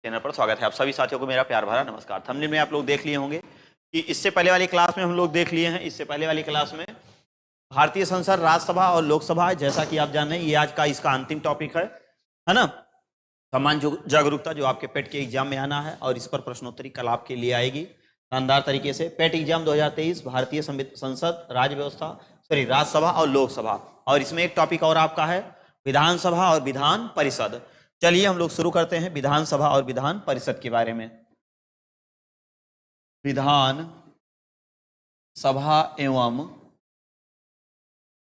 Channel पर स्वागत है आप सभी साथियों को मेरा प्यार भरा नमस्कार। थंबनेल में आप लोग देख लिए होंगे कि इससे पहले वाली क्लास में हम लोग देख लिए हैं। इससे पहले वाली क्लास में भारतीय संसद, राज्यसभा और लोकसभा, जैसा कि आप जान रहे हैं ये आज का इसका अंतिम टॉपिक है ना। समान जागरूकता जो आपके पेट के एग्जाम में आना है और इस पर प्रश्नोत्तरी कल आपके लिए आएगी शानदार तरीके से। पेट एग्जाम 2023 भारतीय संसद, राज्यसभा और लोकसभा, और इसमें एक टॉपिक और आपका है विधानसभा और विधान परिषद। चलिए हम लोग शुरू करते हैं विधानसभा और विधान परिषद के बारे में। विधान सभा एवं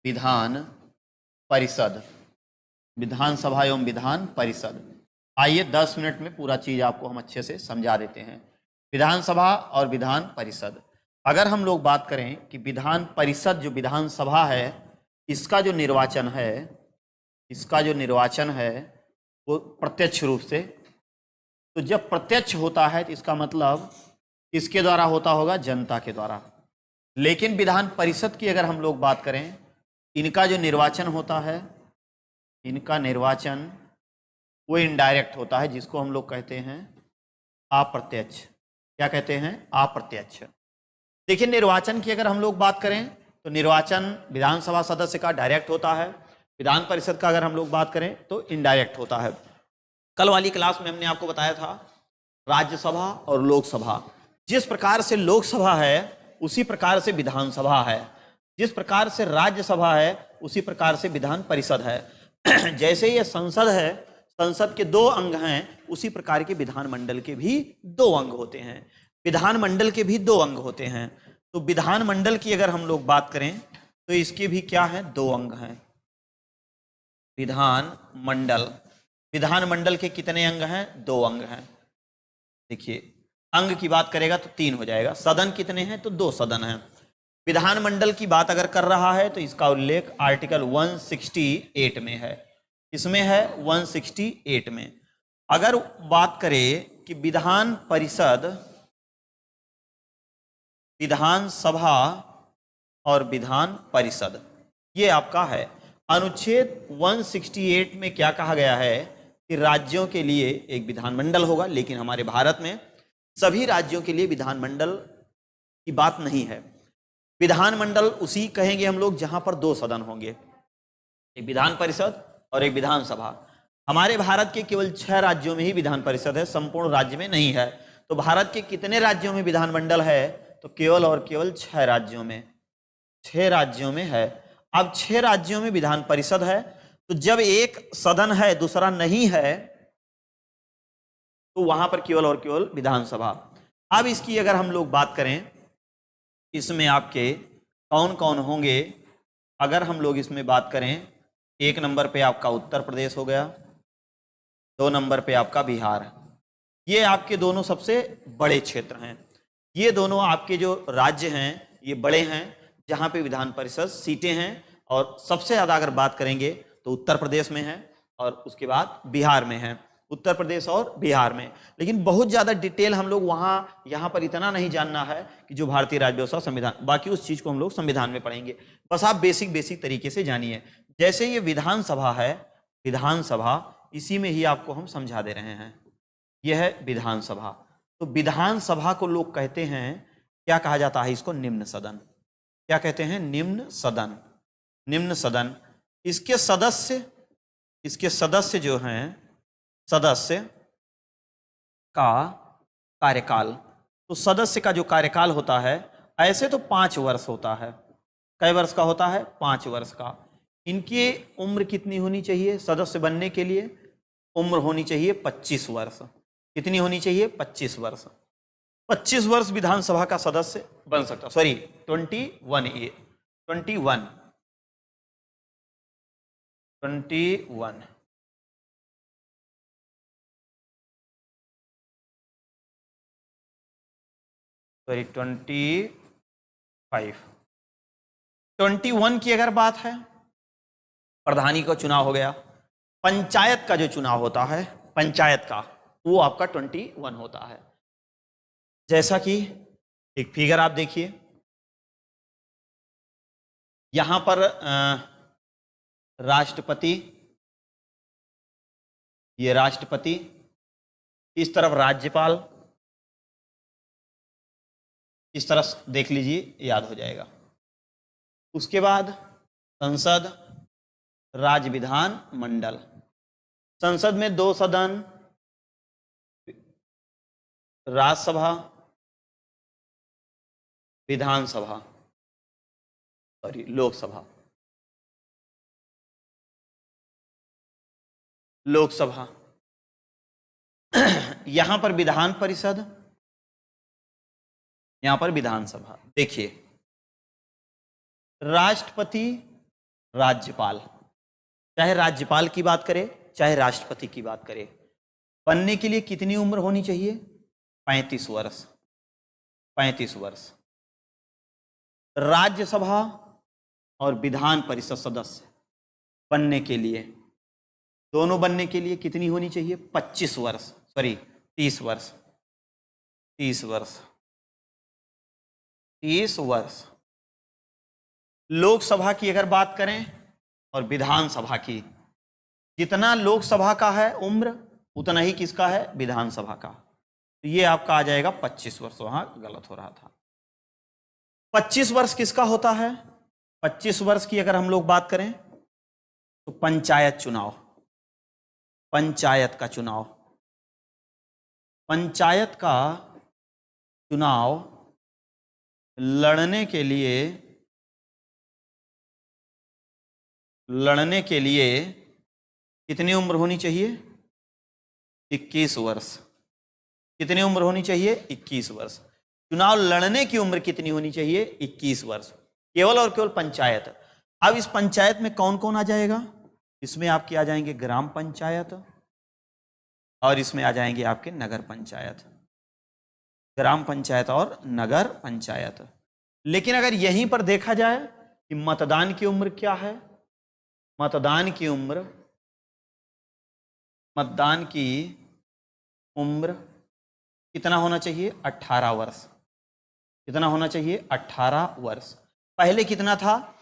विधान परिषद, विधानसभा एवं विधान परिषद। आइए 10 मिनट में पूरा चीज आपको हम अच्छे से समझा देते हैं। विधानसभा और विधान परिषद, अगर हम लोग बात करें कि विधान परिषद जो विधानसभा है इसका जो निर्वाचन है वो प्रत्यक्ष रूप से, तो जब प्रत्यक्ष होता है तो इसका मतलब किसके द्वारा होता होगा? जनता के द्वारा। लेकिन विधान परिषद की अगर हम लोग बात करें, इनका जो निर्वाचन होता है, इनका निर्वाचन वो इनडायरेक्ट होता है, जिसको हम लोग कहते हैं अप्रत्यक्ष। क्या कहते हैं? अप्रत्यक्ष। देखिए निर्वाचन की अगर हम लोग बात करें तो निर्वाचन विधानसभा सदस्य का डायरेक्ट होता है, विधान परिषद का अगर हम लोग बात करें तो इनडायरेक्ट होता है। कल वाली क्लास में हमने आपको बताया था राज्यसभा और लोकसभा। जिस प्रकार से लोकसभा है उसी प्रकार से विधानसभा है, जिस प्रकार से राज्यसभा है उसी प्रकार से विधान परिषद है। जैसे ये संसद है, संसद के 2 अंग हैं, उसी प्रकार के विधानमंडल के भी 2 अंग होते हैं। विधानमंडल के भी 2 अंग होते हैं। तो विधानमंडल की अगर हम लोग बात करें तो इसके भी क्या है? 2 अंग हैं। विधानमंडल के कितने अंग हैं? 2 अंग हैं। देखिए अंग की बात करेगा तो 3 हो जाएगा। सदन कितने हैं? तो 2 सदन हैं। विधानमंडल की बात अगर कर रहा है तो इसका उल्लेख आर्टिकल 168 में है। इसमें है 168 में। अगर बात करें कि विधान परिषद, विधानसभा और विधान परिषद, ये आपका है अनुच्छेद 168 में क्या कहा गया है कि राज्यों के लिए एक विधानमंडल होगा। लेकिन हमारे भारत में सभी राज्यों के लिए विधानमंडल की बात नहीं है। विधानमंडल उसी कहेंगे हम लोग जहां पर 2 सदन होंगे, एक विधान परिषद और एक विधानसभा। हमारे भारत के केवल 6 राज्यों में ही विधान परिषद है, संपूर्ण राज्य में नहीं है। तो भारत के कितने राज्यों में विधानमंडल है? तो केवल और केवल 6 राज्यों में, 6 राज्यों में है। अब 6 राज्यों में विधान परिषद है, तो जब एक सदन है दूसरा नहीं है तो वहां पर केवल और केवल विधानसभा। अब इसकी अगर हम लोग बात करें, इसमें आपके कौन कौन होंगे? अगर हम लोग इसमें बात करें, 1 नंबर पे आपका उत्तर प्रदेश हो गया, 2 नंबर पे आपका बिहार। ये आपके दोनों सबसे बड़े क्षेत्र हैं। ये दोनों आपके जो राज्य हैं ये बड़े हैं जहां पे विधान परिषद सीटें हैं। और सबसे ज़्यादा अगर बात करेंगे तो उत्तर प्रदेश में है और उसके बाद बिहार में है, उत्तर प्रदेश और बिहार में। लेकिन बहुत ज़्यादा डिटेल हम लोग यहाँ पर इतना नहीं जानना है कि जो भारतीय राज्य व्यवस्था संविधान, बाकी उस चीज़ को हम लोग संविधान में पढ़ेंगे। बस आप बेसिक तरीके से जानिए। जैसे ये विधानसभा है, विधानसभा इसी में ही आपको हम समझा दे रहे हैं। यह है विधानसभा। तो विधानसभा को लोग कहते हैं, क्या कहा जाता है इसको? निम्न सदन। क्या कहते हैं? निम्न सदन। निम्न सदन। इसके सदस्य जो हैं, सदस्य का कार्यकाल, तो सदस्य का जो कार्यकाल होता है ऐसे तो 5 वर्ष होता है। कई वर्ष का होता है? 5 वर्ष का। इनकी उम्र कितनी होनी चाहिए? सदस्य बनने के लिए उम्र होनी चाहिए 25 वर्ष। कितनी होनी चाहिए? 25 वर्ष। 25 वर्ष विधानसभा का सदस्य बन सकता, सॉरी 21 सॉरी 21 की अगर बात है, प्रधानी का चुनाव हो गया। पंचायत का जो चुनाव होता है, पंचायत का, वो आपका 21 होता है। जैसा कि एक फिगर आप देखिए, यहां पर राष्ट्रपति, ये राष्ट्रपति, इस तरफ राज्यपाल, इस तरफ देख लीजिए, याद हो जाएगा। उसके बाद संसद, राज्य विधान मंडल। संसद में 2 सदन, राज्यसभा, विधानसभा, सॉरी लोकसभा, लोकसभा। यहां पर विधान परिषद, यहां पर विधानसभा। देखिए, राष्ट्रपति, राज्यपाल, चाहे राज्यपाल की बात करें चाहे राष्ट्रपति की बात करें, बनने के लिए कितनी उम्र होनी चाहिए? 35 वर्ष। 35 वर्ष। राज्यसभा और विधान परिषद सदस्य बनने के लिए, दोनों बनने के लिए कितनी होनी चाहिए? 25 वर्ष, सॉरी 30 वर्ष। 30 वर्ष। 30 वर्ष। लोकसभा की अगर बात करें और विधानसभा की, जितना लोकसभा का है उम्र उतना ही किसका है? विधानसभा का। तो ये आपका आ जाएगा 25 वर्ष, वहां गलत हो रहा था। 25 वर्ष किसका होता है? 25 वर्ष की अगर हम लोग बात करें तो पंचायत चुनाव, पंचायत का चुनाव, पंचायत का चुनाव लड़ने के लिए कितनी उम्र होनी चाहिए? 21 वर्ष। कितनी उम्र होनी चाहिए? 21 वर्ष। चुनाव लड़ने की उम्र कितनी होनी चाहिए? 21 वर्ष। केवल और केवल पंचायत। अब इस पंचायत में कौन कौन आ जाएगा? इसमें आपके आ जाएंगे ग्राम पंचायत और इसमें आ जाएंगे आपके नगर पंचायत। ग्राम पंचायत और नगर पंचायत। लेकिन अगर यहीं पर देखा जाए कि मतदान की उम्र क्या है, मतदान की उम्र कितना होना चाहिए? 18 वर्ष। कितना होना चाहिए? 18 वर्ष। पहले कितना था?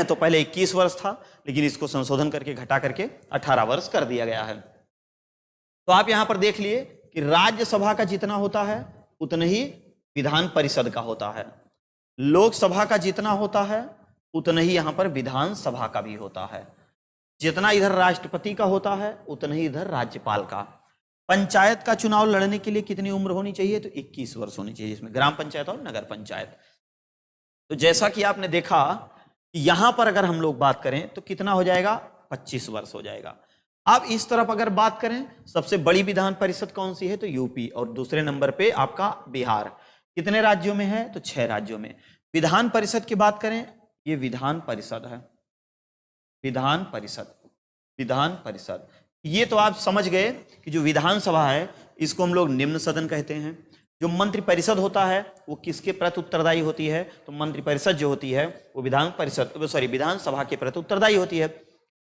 तो पहले 21 वर्ष था, लेकिन इसको संशोधन करके घटा करके 18 वर्ष कर दिया गया है। तो आप यहां पर देख लिए कि राज्यसभा का जितना होता है उतना ही विधान परिषद का होता है, लोकसभा का जितना होता है उतना ही यहां पर विधानसभा का भी होता है, जितना इधर राष्ट्रपति का होता है उतना ही इधर राज्यपाल का। पंचायत का चुनाव लड़ने के लिए कितनी उम्र होनी चाहिए? तो 21 वर्ष होनी चाहिए, जिसमें ग्राम पंचायत और नगर पंचायत। तो जैसा कि आपने देखा कि यहां पर अगर हम लोग बात करें तो कितना हो जाएगा? 25 वर्ष हो जाएगा। अब इस तरफ अगर बात करें, सबसे बड़ी विधान परिषद कौन सी है? तो यूपी, और दूसरे नंबर पे आपका बिहार। कितने राज्यों में है? तो 6 राज्यों में। विधान परिषद की बात करें, ये विधान परिषद है, विधान परिषद, विधान परिषद। ये तो आप समझ गए कि जो विधानसभा है इसको हम लोग निम्न सदन कहते हैं। जो मंत्रि परिषद होता है वो किसके प्रति उत्तरदायी होती है? तो मंत्रि परिषद जो होती है वो विधानसभा के प्रति उत्तरदायी होती है।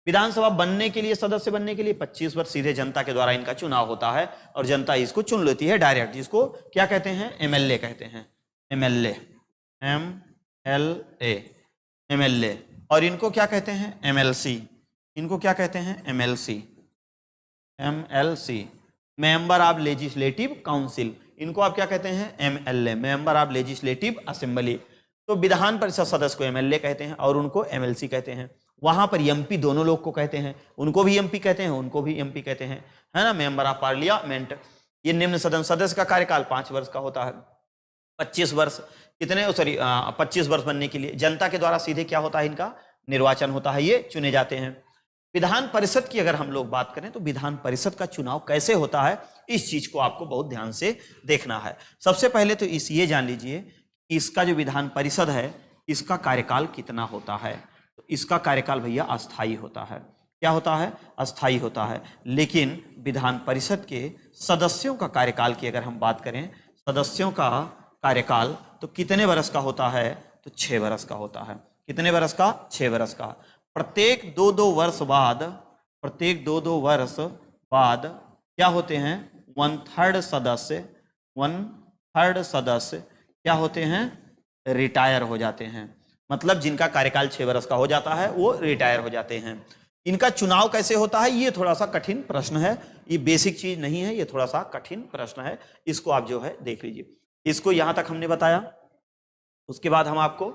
विधानसभा बनने के लिए, सदस्य बनने के लिए 25 वर्ष सीधे जनता के द्वारा इनका चुनाव होता है और जनता इसको चुन लेती है डायरेक्ट, जिसको क्या कहते हैं? एमएलए कहते हैं। MLA, MLA, MLA. और इनको क्या कहते हैं? एमएलसी। इनको क्या कहते हैं? MLC, MLC, member of legislative council. इनको आप क्या कहते हैं? MLA, member of legislative assembly. तो विधान परिषद सदस्य को MLA कहते हैं और उनको MLC कहते हैं। वहां पर MP दोनों लोग को कहते हैं, उनको भी MP कहते हैं, उनको भी MP कहते हैं, है ना, मेंबर ऑफ पार्लियामेंट। ये निम्न सदन सदस्य का कार्यकाल 5 वर्ष का होता है। 25 वर्ष 25 वर्ष बनने के लिए जनता के द्वारा सीधे क्या होता है? इनका निर्वाचन होता है, ये चुने जाते हैं। विधान परिषद की अगर हम लोग बात करें तो विधान परिषद का चुनाव कैसे होता है, इस चीज को आपको बहुत ध्यान से देखना है। सबसे पहले तो ये जान लीजिए कि इसका जो विधान परिषद है इसका कार्यकाल कितना होता है। तो इसका कार्यकाल भैया अस्थायी होता है। क्या होता है? अस्थायी होता है। लेकिन विधान परिषद के सदस्यों का कार्यकाल की अगर हम बात करें, सदस्यों का कार्यकाल तो कितने वर्ष का होता है? तो 6 वर्ष का होता है। कितने वर्ष का? 6 वर्ष का। प्रत्येक 2-2 वर्ष बाद, प्रत्येक 2-2 वर्ष बाद क्या होते हैं? 1/3 सदस्य क्या होते हैं? रिटायर हो जाते हैं। मतलब जिनका कार्यकाल 6 वर्ष का हो जाता है वो रिटायर हो जाते हैं। इनका चुनाव कैसे होता है, ये थोड़ा सा कठिन प्रश्न है, ये बेसिक चीज नहीं है, ये थोड़ा सा कठिन प्रश्न है, इसको आप जो है देख लीजिए। इसको यहां तक हमने बताया, उसके बाद हम आपको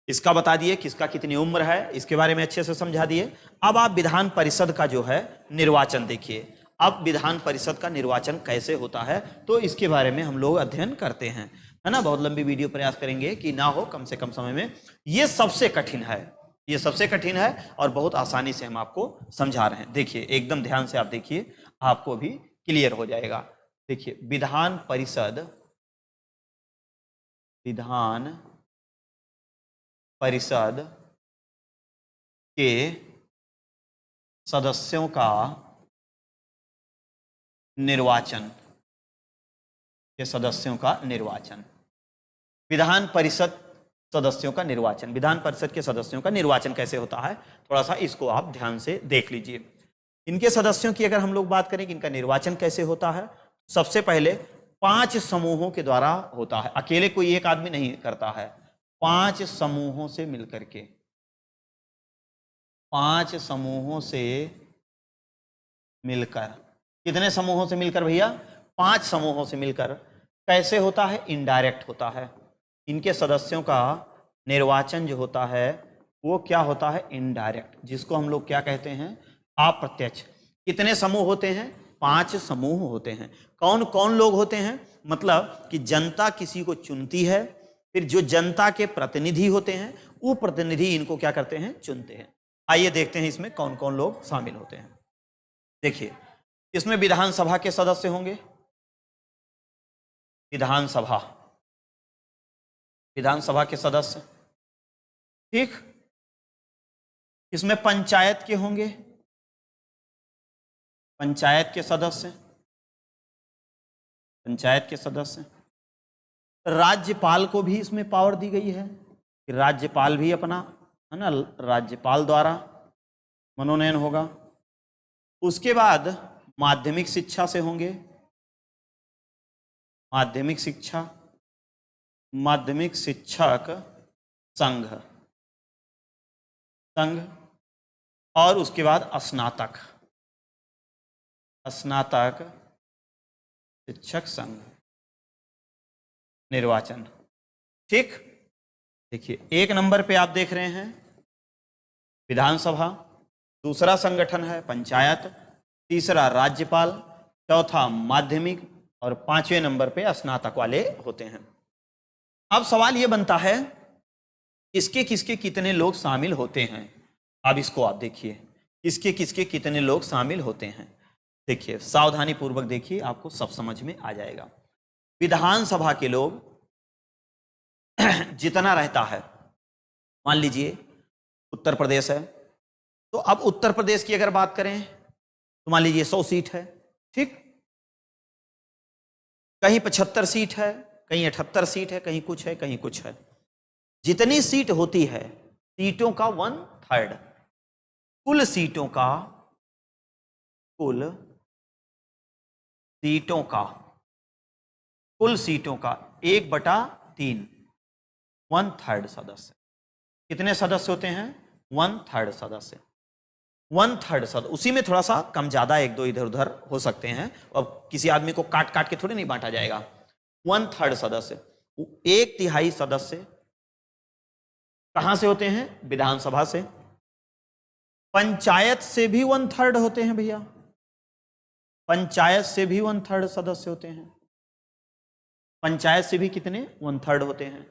इसका बता दिए किसका कितनी उम्र है, इसके बारे में अच्छे से समझा दिए। अब आप विधान परिषद का जो है निर्वाचन देखिए। अब विधान परिषद का निर्वाचन कैसे होता है तो इसके बारे में हम लोग अध्ययन करते हैं, है ना। बहुत लंबी वीडियो प्रयास करेंगे कि ना हो, कम से कम समय में। ये सबसे कठिन है, ये सबसे कठिन है और बहुत आसानी से हम आपको समझा रहे हैं। देखिए एकदम ध्यान से आप देखिए, आपको भी क्लियर हो जाएगा। देखिए विधान परिषद, विधान परिषद के सदस्यों का निर्वाचन, के सदस्यों का निर्वाचन, विधान परिषद सदस्यों का निर्वाचन, विधान परिषद के सदस्यों का निर्वाचन कैसे होता है, थोड़ा सा इसको आप ध्यान से देख लीजिए। इनके सदस्यों की अगर हम लोग बात करें कि इनका निर्वाचन कैसे होता है, सबसे पहले 5 समूहों के द्वारा होता है, अकेले कोई एक आदमी नहीं करता है, 5 समूहों से मिलकर के, 5 समूहों से मिलकर, कितने समूहों से मिलकर भैया, 5 समूहों से मिलकर। कैसे होता है, इनडायरेक्ट होता है। इनके सदस्यों का निर्वाचन जो होता है वो क्या होता है, इनडायरेक्ट, जिसको हम लोग क्या कहते हैं, अप्रत्यक्ष। कितने समूह होते हैं, 5 समूह होते हैं। कौन कौन लोग होते हैं, मतलब कि जनता किसी को चुनती है, फिर जो जनता के प्रतिनिधि होते हैं वो प्रतिनिधि इनको क्या करते हैं, चुनते हैं। आइए देखते हैं इसमें कौन कौन लोग शामिल होते हैं। देखिए इसमें विधानसभा के सदस्य होंगे, विधानसभा, विधानसभा के सदस्य, ठीक। इसमें पंचायत के होंगे, पंचायत के सदस्य, पंचायत के सदस्य। राज्यपाल को भी इसमें पावर दी गई है कि राज्यपाल भी अपना, है ना, राज्यपाल द्वारा मनोनयन होगा। उसके बाद माध्यमिक शिक्षा से होंगे, माध्यमिक शिक्षा, माध्यमिक शिक्षक संघ, संघ। और उसके बाद स्नातक, स्नातक शिक्षक संघ निर्वाचन, ठीक। देखिए 1 नंबर पे आप देख रहे हैं विधानसभा, दूसरा संगठन है पंचायत, तीसरा राज्यपाल, चौथा माध्यमिक और 5वें नंबर पे स्नातक वाले होते हैं। अब सवाल ये बनता है किसके किसके कितने लोग शामिल होते हैं। अब इसको आप देखिए किसके किसके कितने लोग शामिल होते हैं। देखिए सावधानी पूर्वक देखिए, आपको सब समझ में आ जाएगा। विधानसभा के लोग जितना रहता है, मान लीजिए उत्तर प्रदेश है, तो अब उत्तर प्रदेश की अगर बात करें तो मान लीजिए 100 सीट है, ठीक। कहीं 75 सीट है, कहीं 78 सीट है, कहीं कुछ है, कहीं कुछ है। जितनी सीट होती है, सीटों का 1/3, कुल सीटों का, कुल सीटों का, कुल सीटों का 1/3, 1/3 सदस्य। कितने सदस्य होते हैं, 1/3 सदस्य, 1/3 सदस्य। उसी में थोड़ा सा कम ज्यादा 1-2 इधर उधर हो सकते हैं, अब किसी आदमी को काट काट के थोड़ी नहीं बांटा जाएगा। 1/3 सदस्य, 1/3 सदस्य कहां से होते हैं, विधानसभा से। पंचायत से भी 1/3 होते हैं भैया, पंचायत से भी 1/3 सदस्य होते हैं। पंचायत से भी कितने, 1/3 होते हैं।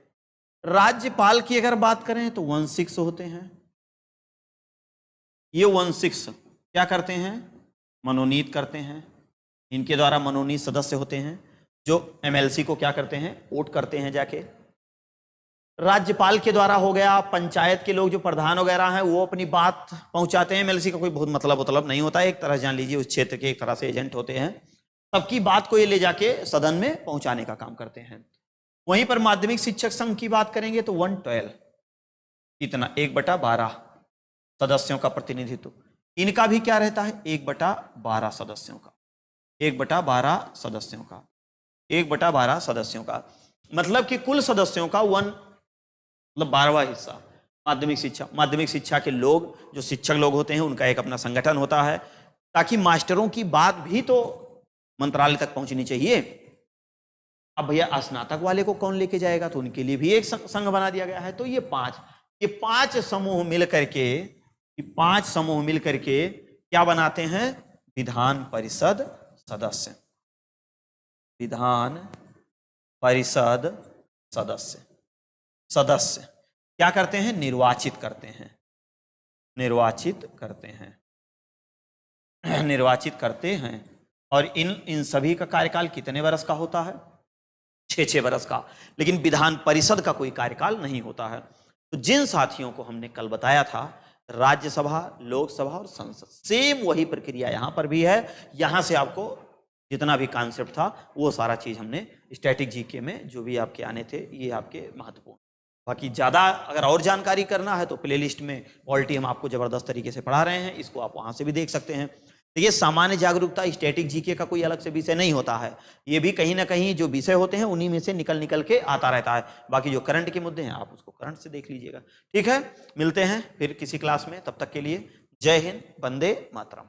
राज्यपाल की अगर बात करें तो 1/6 होते हैं। ये 1/6 क्या करते हैं, मनोनीत करते हैं। इनके द्वारा मनोनीत सदस्य होते हैं जो एमएलसी को क्या करते हैं, वोट करते हैं जाके। राज्यपाल के द्वारा हो गया, पंचायत के लोग जो प्रधान वगैरह हैं वो अपनी बात पहुंचाते हैं। एमएलसी का कोई बहुत मतलब नहीं होता है, एक तरह जान लीजिए उस क्षेत्र के एक तरह से एजेंट होते हैं, सबकी बात को ये ले जाके सदन में पहुंचाने का काम करते हैं। वहीं पर माध्यमिक शिक्षक संघ की बात करेंगे तो 1/12, इतना 1/12 सदस्यों का प्रतिनिधित्व। इनका भी क्या रहता है, 1/12 सदस्यों का, 1/12 सदस्यों का, 1/12 सदस्यों का। मतलब कि कुल सदस्यों का 12वां हिस्सा। माध्यमिक शिक्षा के लोग, जो शिक्षक लोग होते हैं, उनका एक अपना संगठन होता है, ताकि मास्टरों की बात भी तो मंत्रालय तक पहुंचनी चाहिए। अब भैया स्नातक वाले को कौन लेके जाएगा, तो उनके लिए भी एक संघ बना दिया गया है। तो ये पांच समूह मिल करके क्या बनाते हैं, विधान परिषद सदस्य। विधान परिषद सदस्य क्या करते हैं, निर्वाचित करते हैं। और इन सभी का कार्यकाल कितने वर्ष का होता है, 6 वर्ष का। लेकिन विधान परिषद का कोई कार्यकाल नहीं होता है। तो जिन साथियों को हमने कल बताया था, राज्यसभा, लोकसभा और संसद, सेम वही प्रक्रिया यहां पर भी है। यहां से आपको जितना भी कॉन्सेप्ट था वो सारा चीज हमने स्टैटिक जीके में जो भी आपके आने थे, ये आपके महत्वपूर्ण। बाकी ज़्यादा अगर और जानकारी करना है तो प्लेलिस्ट में पॉलिटी हम आपको ज़बरदस्त तरीके से पढ़ा रहे हैं, इसको आप वहाँ से भी देख सकते हैं। तो ये सामान्य जागरूकता, स्टैटिक जीके का कोई अलग से विषय नहीं होता है। ये भी कहीं ना कहीं जो विषय होते हैं उन्हीं में से निकल के आता रहता है। बाकी जो करंट के मुद्दे हैं आप उसको करंट से देख लीजिएगा। ठीक है, मिलते हैं फिर किसी क्लास में, तब तक के लिए जय हिंद, वंदे मातरम।